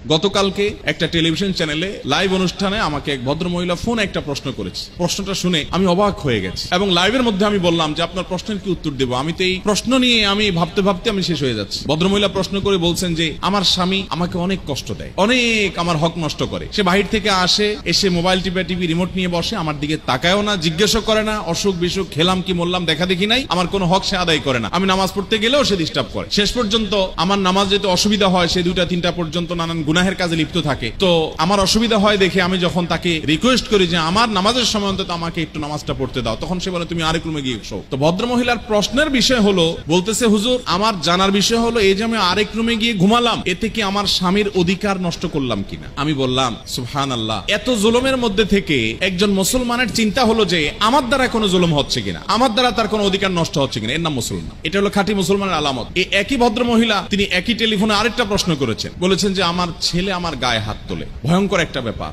গতকালকে একটা টেলিভিশন চ্যানেলে লাইভ অনুষ্ঠানে আমাকে এক ভদ্রমহিলা ফোন একটা প্রশ্ন করেছে। প্রশ্নটা শুনে আমি অবাক হয়ে গেছি এবং লাইভের মধ্যে আমি বললাম যে আপনার প্রশ্নের কি উত্তর দেব। আমি তো এই প্রশ্ন নিয়ে আমি ভাবতে ভাবতে আমি শেষ হয়ে যাচ্ছি। ভদ্রমহিলা প্রশ্ন করে বলছেন যে আমার স্বামী আমাকে অনেক কষ্ট দেয়, অনেক আমার হক নষ্ট করে। সে বাহির থেকে আসে, এসে মোবাইল টিভি রিমোট নিয়ে বসে, আমার দিকে তাকায়ও না, জিজ্ঞাসা করে না, অসুখ বিসুখ খেলাম কি মরলাম দেখা দেখি নাই, আমার কোনো হক সে আদায় করে না। আমি নামাজ পড়তে গেলেও সে ডিস্টার্ব করে। শেষ পর্যন্ত আমার নামাজ যেতে অসুবিধা হয়, সে 2টা 3টা পর্যন্ত নানান গুনাহের কাজে লিপ্ত থাকে। তো আমার অসুবিধা হয় দেখে আমি যখন তাকে রিকোয়েস্ট করি যে আমার নামাজের সময় অন্তত আমাকে একটু নামাজটা পড়তে দাও, তখন সে বলে তুমি আরেক রুমে গিয়ে শো। তো ভদ্রমহিলার প্রশ্নের বিষয় হলো, বলতেছে হুজুর আমার জানার বিষয় হলো এই যে আমি আরেক রুমে গিয়ে ঘুমালাম, এতে কি আমার স্বামীর অধিকার নষ্ট করলাম কিনা। আমি বললাম সুবহানাল্লাহ, এত জুলুমের মধ্যে থেকে একজন মুসলমানের চিন্তা হলো যে আমার দ্বারা কোনো জুলুম হচ্ছে কিনা, আমার দ্বারা তার কোনো অধিকার নষ্ট হচ্ছে কিনা, এর নাম মুসলমান। এটা হলো খাঁটি মুসলমানের আলামত। এই একই ভদ্রমহিলা তিনি একই টেলিফোনে আরেকটা প্রশ্ন করেছেন, বলেছেন যে আমার ছেলে আমার গায়ে হাত তোলে। ভয়ঙ্কর একটা ব্যাপার,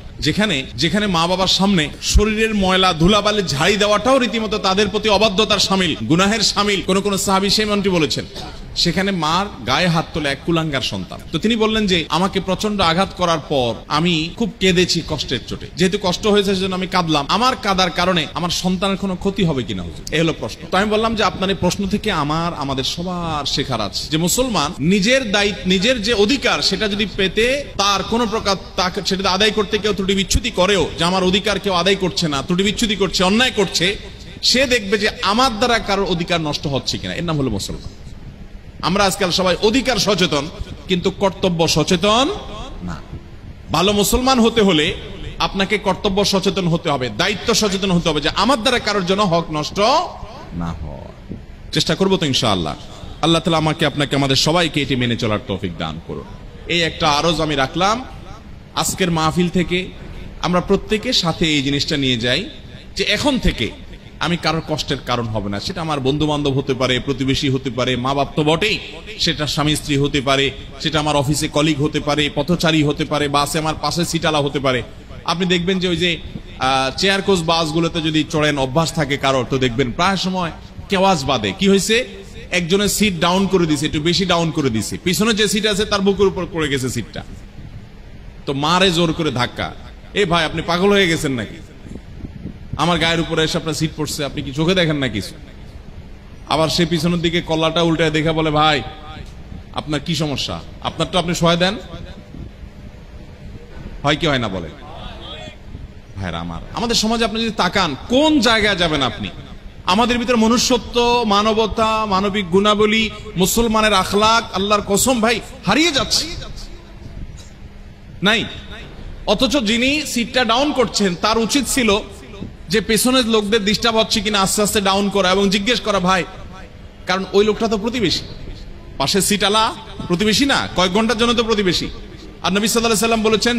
যেখানে মা বাবার সামনে শরীরের ময়লা ধুলাবালি ঝাড়ি দেওয়াটাও রীতিমতো তাদের প্রতি অবাধ্যতার শামিল, গুনাহের শামিল। কোন সাহাবী সেই মন্ত্রী বলেছেন, সেখানে মার গায়ে হাত তোলে এক কুলাঙ্গার সন্তান। তো তিনি বললেন যে আমাকে প্রচন্ড আঘাত করার পর আমি খুব কেঁদেছি কষ্টের চোটে, যেহেতু কষ্ট হয়েছে সেজন্য আমি কাঁদলাম, আমার কাদার কারণে আমার সন্তানের কোনো ক্ষতি হবে কিনা হুজুর, এই হলো প্রশ্ন। তো আমি বললাম যে আপনার এই প্রশ্ন থেকে আমাদের সবার শেখার আছে যে মুসলমান নিজের দায়িত্ব, নিজের যে অধিকার সেটা যদি পেতে তার কোন প্রকার সেটা আদায় করতে কেউ ত্রুটি বিচ্ছুতি করেও, যে আমার অধিকার কেউ আদায় করছে না, ত্রুটি বিচ্ছুতি করছে, অন্যায় করছে, সে দেখবে যে আমার দ্বারা কারোর অধিকার নষ্ট হচ্ছে কিনা। এর নাম হলো মুসলমান। আমরা আজকাল সবাই অধিকার সচেতন কিন্তু কর্তব্য সচেতন না। ভালো মুসলমান হতে হলে আপনাকে কর্তব্য সচেতন হতে হবে, দায়িত্ব সচেতন হতে হবে যে আমার দ্বারা কারোর জন্য হক নষ্ট না হয়। চেষ্টা করবো তো ইনশাআল্লাহ। আল্লাহ তাআলা আমাকে আপনাকে আমাদের সবাইকে এটি মেনে চলার তৌফিক দান করুন। এই একটা আরজ আমি রাখলাম আজকের মাহফিল থেকে, আমরা প্রত্যেকের সাথে এই জিনিসটা নিয়ে যাই যে এখন থেকে আমি কারোর কষ্টের কারণ হবে না। সেটা আমার বন্ধু বান্ধব হতে পারে, প্রতিবেশী হতে পারে, মা বাপ তো বটেই, সেটা স্বামী স্ত্রী হতে পারে, সেটা আমার অফিসে কলিগ হতে পারে, পথচারী হতে পারে, বাসে আমার পাশে সিটালা হতে পারে। আপনি দেখবেন যে ওই যে চেয়ার কোচ বাসগুলোতে যদি চড়েন অভ্যাস থাকে কারোর, তো দেখবেন প্রায় সময় কেওয়াজ বাদে কি হয়েছে, একজনের সিট ডাউন করে দিছে, একটু বেশি ডাউন করে দিছে, পিছনে যে সিট আছে তার বুকের উপর পড়ে গেছে সিটটা, তো মারে জোর করে ধাক্কা। এ ভাই আপনি পাগল হয়ে গেছেন নাকি, আমার গায়ের উপরে এসে আপনার সিট পড়ছে, আপনি কি চোখে দেখেন না কিছু? আবার সে পিছনের দিকে কল্লাটা উল্টে দেখে বলে ভাই আপনার কি সমস্যা, আপনার তো আপনি সহায় দেন। হয় কি হয় না বলে ভাইরা আমার, আমাদের সমাজে আপনি যদি তাকান কোন জায়গায় যাবেন আপনি, আমাদের ভিতরে মনুষ্যত্ব, মানবতা, মানবিক গুণাবলী, মুসলমানের আখলাক আল্লাহর কসম ভাই হারিয়ে যাচ্ছে নাই। অথচ যিনি সিটটা ডাউন করছেন তার উচিত ছিল যে পেছনের লোকদের ডিস্টার্ব হচ্ছে কিনা আস্তে আস্তে ডাউন করা এবং জিজ্ঞেস করা ভাই, কারণ ওই লোকটা তো প্রতিবেশী, পাশে সিটালা প্রতিবেশী না, কয়েক ঘন্টার জন্য তো প্রতিবেশী। আর নবী সাল্লাল্লাহু আলাইহি সাল্লাম বলেছেন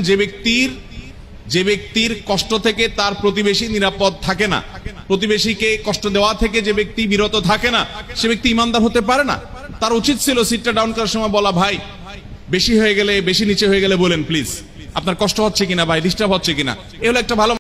যে ব্যক্তির কষ্ট থেকে তার প্রতিবেশী নিরাপদ থাকে না, প্রতিবেশীকে কষ্ট দেওয়া থেকে যে ব্যক্তি বিরত থাকে না, সে ব্যক্তি ইমানদার হতে পারে না। তার উচিত ছিল সিটটা ডাউন করার সময় বলা ভাই বেশি হয়ে গেলে, বেশি নিচে হয়ে গেলে বলেন প্লিজ, আপনার কষ্ট হচ্ছে কিনা ভাই, ডিস্টার্ব হচ্ছে কিনা। এ হলো একটা ভালো